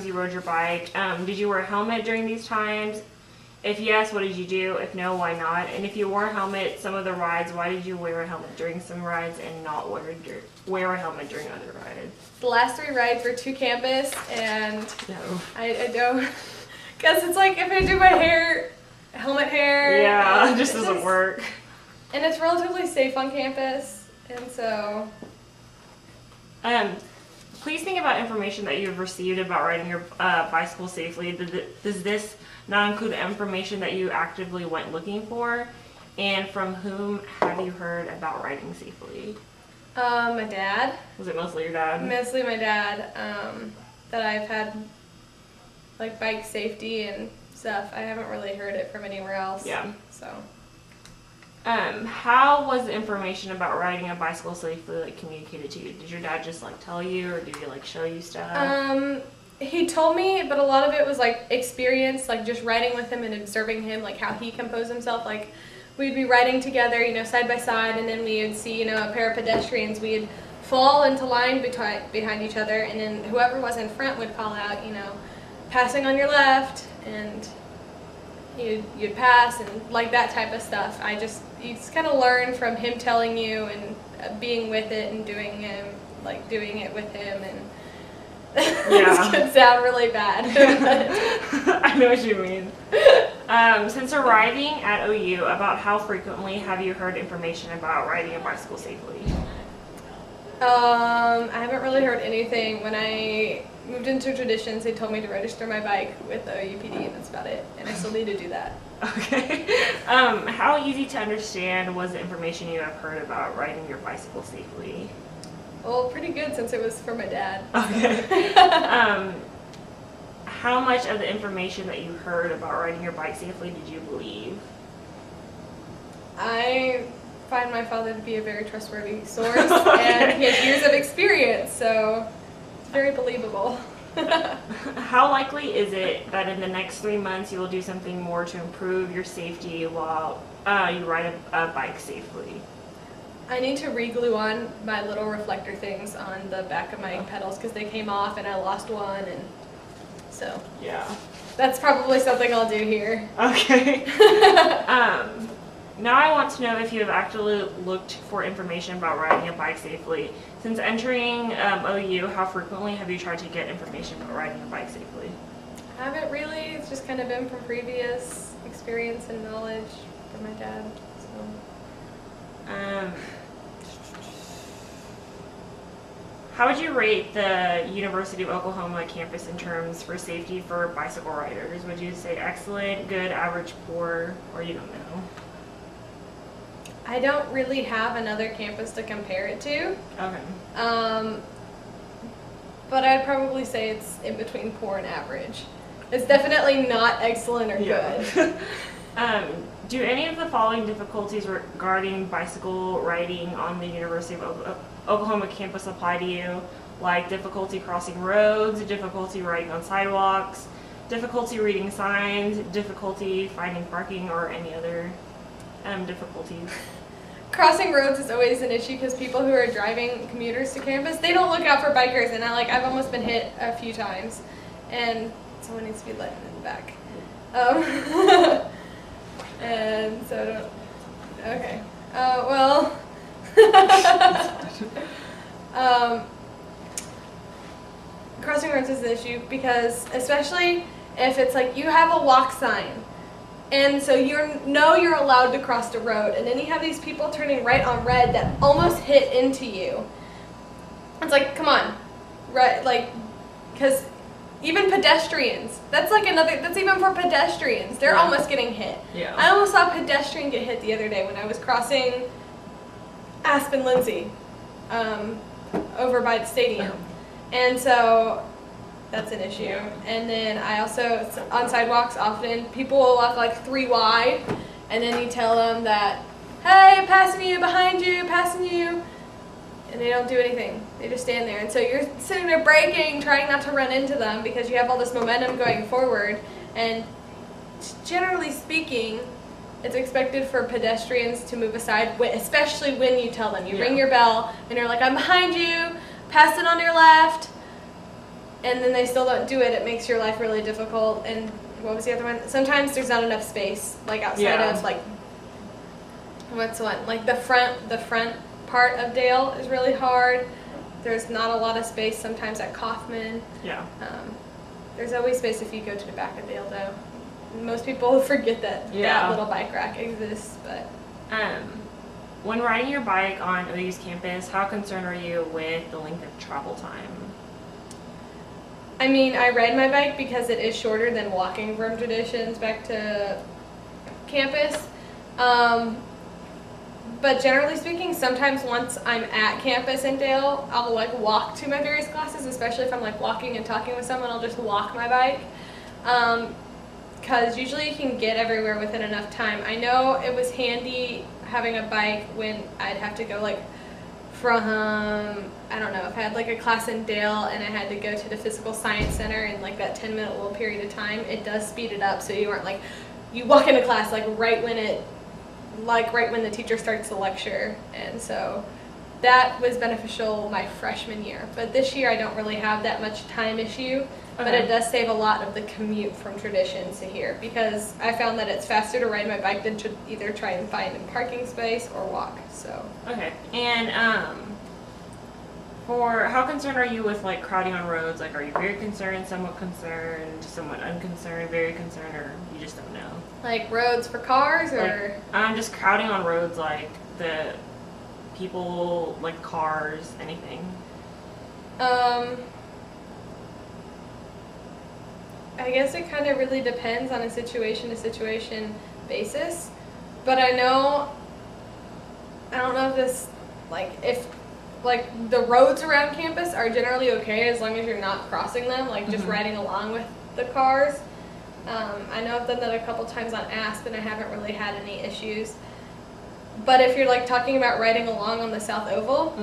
You rode your bike. Did you wear a helmet during these times? If yes, what did you do? If no, why not? And if you wore a helmet some of the rides, why did you wear a helmet during some rides and not wear a helmet during other rides? The last 3 rides were to campus, and No. I don't, because it's like if I do my hair, helmet hair. Yeah, it just doesn't work. And it's relatively safe on campus, and so. Please think about information that you've received about riding your bicycle safely. Does this not include information that you actively went looking for? And from whom have you heard about riding safely? My dad. Was it mostly your dad? Mostly my dad. That I've had like bike safety and stuff. I haven't really heard it from anywhere else. Yeah. So. How was the information about riding a bicycle safely communicated to you? Did your dad just tell you, or did he show you stuff? He told me, but a lot of it was experience, just riding with him and observing him, how he composed himself. We'd be riding together, side by side, and then we would see, a pair of pedestrians. We'd fall into line behind each other, and then whoever was in front would call out, passing on your left, and you'd pass, and that type of stuff. You just kind of learn from him telling you and being with it and doing it with him, and yeah. This could sound really bad. I know what you mean. Since arriving at OU, about how frequently have you heard information about riding a bicycle safely? I haven't really heard anything. When I moved into Traditions, they told me to register my bike with the UPD, and that's about it. And I still need to do that. Okay. How easy to understand was the information you have heard about riding your bicycle safely? Well, pretty good, since it was from my dad. Okay. How much of the information that you heard about riding your bike safely did you believe? I find my father to be a very trustworthy source, and he has years of experience, so it's very believable. How likely is it that in the next 3 months you will do something more to improve your safety while you ride a bike safely? I need to re-glue on my little reflector things on the back of my pedals because they came off and I lost one, and so yeah, that's probably something I'll do here. Okay. Now I want to know if you have actually looked for information about riding a bike safely. Since entering OU, how frequently have you tried to get information about riding a bike safely? I haven't really. It's just kind of been from previous experience and knowledge from my dad. So. How would you rate the University of Oklahoma campus in terms for safety for bicycle riders? Would you say excellent, good, average, poor, or you don't know? I don't really have another campus to compare it to. Okay. But I'd probably say it's in between poor and average. It's definitely not excellent or good. Do any of the following difficulties regarding bicycle riding on the University of Oklahoma campus apply to you? Like difficulty crossing roads, difficulty riding on sidewalks, difficulty reading signs, difficulty finding parking, or any other difficulties? Crossing roads is always an issue because people who are driving commuters to campus, they don't look out for bikers, and I've almost been hit a few times, and someone needs to be letting in the back. And so, okay. Well, crossing roads is an issue because, especially if it's you have a walk sign, and so you're allowed to cross the road, and then you have these people turning right on red that almost hit into you. It's come on, right? Because even pedestrians, that's even for pedestrians. They're almost getting hit. Yeah. I almost saw a pedestrian get hit the other day when I was crossing Aspen Lindsay over by the stadium. And so that's an issue. Yeah. And then I also, on sidewalks often, people will walk 3 wide, and then you tell them that, hey, passing you, behind you, passing you. And they don't do anything. They just stand there. And so you're sitting there braking, trying not to run into them because you have all this momentum going forward. And generally speaking, it's expected for pedestrians to move aside, especially when you tell them. You ring your bell, and you're like, I'm behind you, pass it on your left. and then they still don't do it, it makes your life really difficult. And what was the other one? Sometimes there's not enough space, like outside of like, what's one? Like the front part of Dale is really hard. There's not a lot of space sometimes at Kaufman. Yeah. There's always space if you go to the back of Dale, though. Most people forget that that little bike rack exists, but. When riding your bike on OU's campus, how concerned are you with the length of travel time? I mean, I ride my bike because it is shorter than walking from Traditions back to campus. But generally speaking, sometimes once I'm at campus in Dale, I'll like walk to my various classes, especially if I'm like walking and talking with someone, I'll just walk my bike. Because usually you can get everywhere within enough time. I know it was handy having a bike when I'd have to go like from, I don't know, if I had like a class in Dale and I had to go to the physical science center in like that 10-minute little period of time, it does speed it up so you aren't like, you walk into class like right when the teacher starts the lecture. And so that was beneficial my freshman year. But this year I don't really have that much time issue. But it does save a lot of the commute from Traditions to here, because I found that it's faster to ride my bike than to either try and find a parking space or walk. So. Okay. And for how concerned are you with like crowding on roads? Like, are you very concerned, somewhat unconcerned, very concerned, or you just don't know? Like roads for cars, or? Like, just crowding on roads, like the people, like cars, anything. I guess it kind of really depends on a situation-to-situation basis, but I don't know if this, if the roads around campus are generally okay as long as you're not crossing them, like just riding along with the cars. I know I've done that a couple times on Aspen, I haven't really had any issues. But if you're like talking about riding along on the South Oval,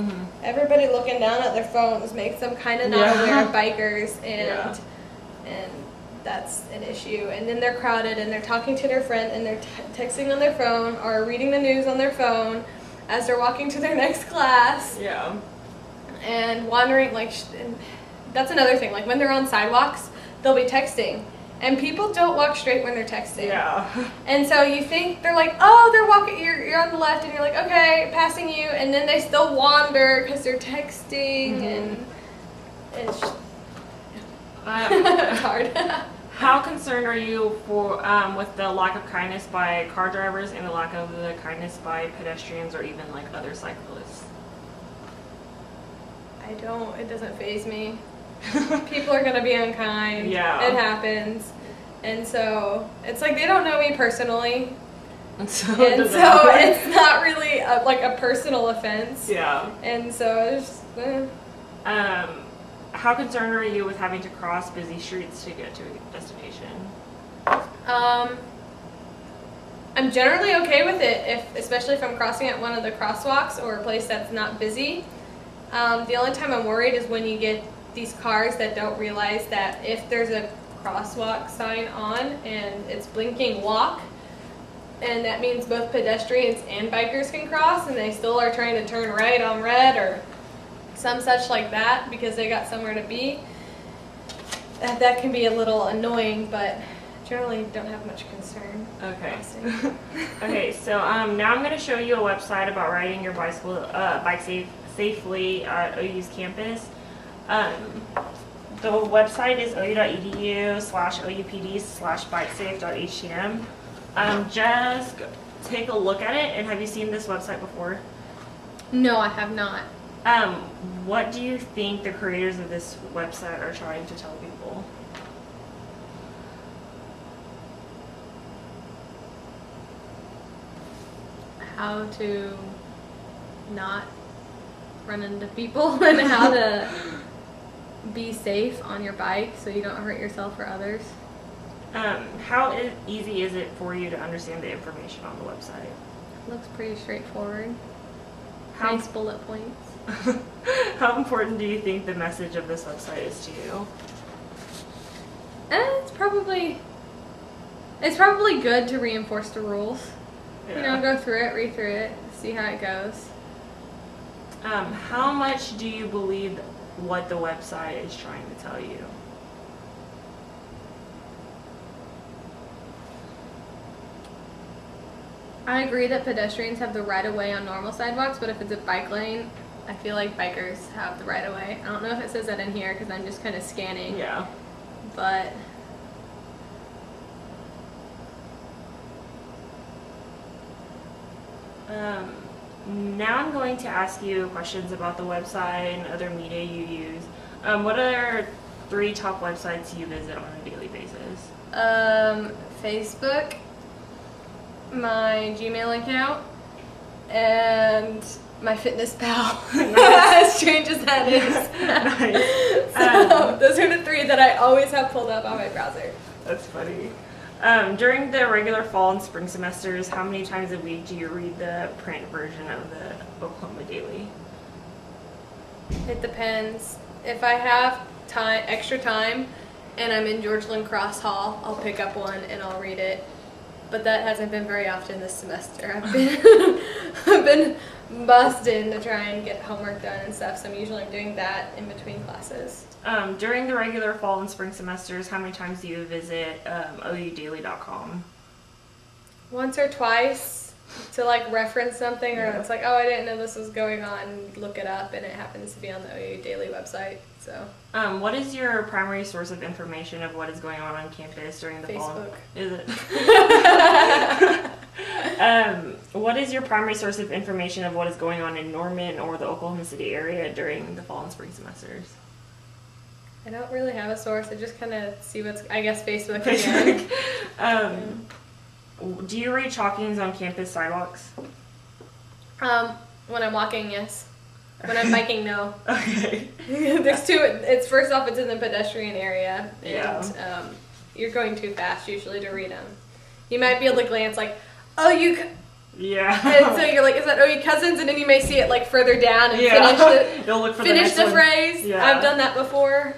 everybody looking down at their phones makes them kind of not aware of bikers, and that's an issue. And then they're crowded and they're talking to their friend and they're texting on their phone or reading the news on their phone as they're walking to their next class. Yeah. And wandering, and that's another thing. Like when they're on sidewalks, they'll be texting. And people don't walk straight when they're texting. Yeah. And so you think they're like, oh, they're walking, you're on the left, and you're like, okay, passing you, and then they still wander because they're texting, and it's hard. How concerned are you with the lack of kindness by car drivers and the lack of the kindness by pedestrians or even like other cyclists? It doesn't faze me. People are gonna be unkind. Yeah. It happens. And so it's like they don't know me personally. And so it's not really a personal offense. Yeah. And so it's how concerned are you with having to cross busy streets to get to a destination? I'm generally okay with it, especially if I'm crossing at one of the crosswalks or a place that's not busy. The only time I'm worried is when you get these cars that don't realize that if there's a crosswalk sign on and it's blinking walk, and that means both pedestrians and bikers can cross, and they still are trying to turn right on red or some such like that because they got somewhere to be. That can be a little annoying, but generally don't have much concern. Okay. Okay, so now I'm going to show you a website about riding your bike safely at OU's campus. The website is ou.edu/OUPD/bikesafe.htm. Just take a look at it. And have you seen this website before? No, I have not. What do you think the creators of this website are trying to tell people? How to not run into people and how to be safe on your bike so you don't hurt yourself or others. How easy is it for you to understand the information on the website? It looks pretty straightforward. How nice bullet points. How important do you think the message of this website is to you? It's probably good to reinforce the rules. Yeah. You know, go through it, read through it, see how it goes. How much do you believe what the website is trying to tell you? I agree that pedestrians have the right of way on normal sidewalks, but if it's a bike lane, I feel like bikers have the right of way. I don't know if it says that in here because I'm just kind of scanning. Yeah. But now I'm going to ask you questions about the website and other media you use. What are 3 top websites you visit on a daily basis? Facebook, my Gmail account, and my Fitness Pal. As strange as that is. Nice. So those are the 3 that I always have pulled up on my browser. That's funny. During the regular fall and spring semesters, how many times a week do you read the print version of the Oklahoma Daily? It depends. If I have extra time, and I'm in George Lynn Cross Hall, I'll pick up one and I'll read it. But that hasn't been very often this semester. I've been busting to try and get homework done and stuff, so I'm usually doing that in between classes. During the regular fall and spring semesters, how many times do you visit oudaily.com? Once or twice to like reference something, or it's like, oh, I didn't know this was going on, look it up, and it happens to be on the OU Daily website. So what is your primary source of information of what is going on campus during the fall? Facebook. Is it? What is your primary source of information of what is going on in Norman or the Oklahoma City area during the fall and spring semesters? I don't really have a source. I just kind of see what's, I guess, Facebook again. Do you read chalkings on campus sidewalks? When I'm walking, yes. When I'm biking, no. Okay. There's 2. It's first off, it's in the pedestrian area, and Yeah. You're going too fast usually to read them. You might be able to glance like, oh, Yeah. and so you're like, is that OU Cousins? And then you may see it like further down and Yeah. finish You'll look for the finish next the one. phrase. Yeah. I've done that before.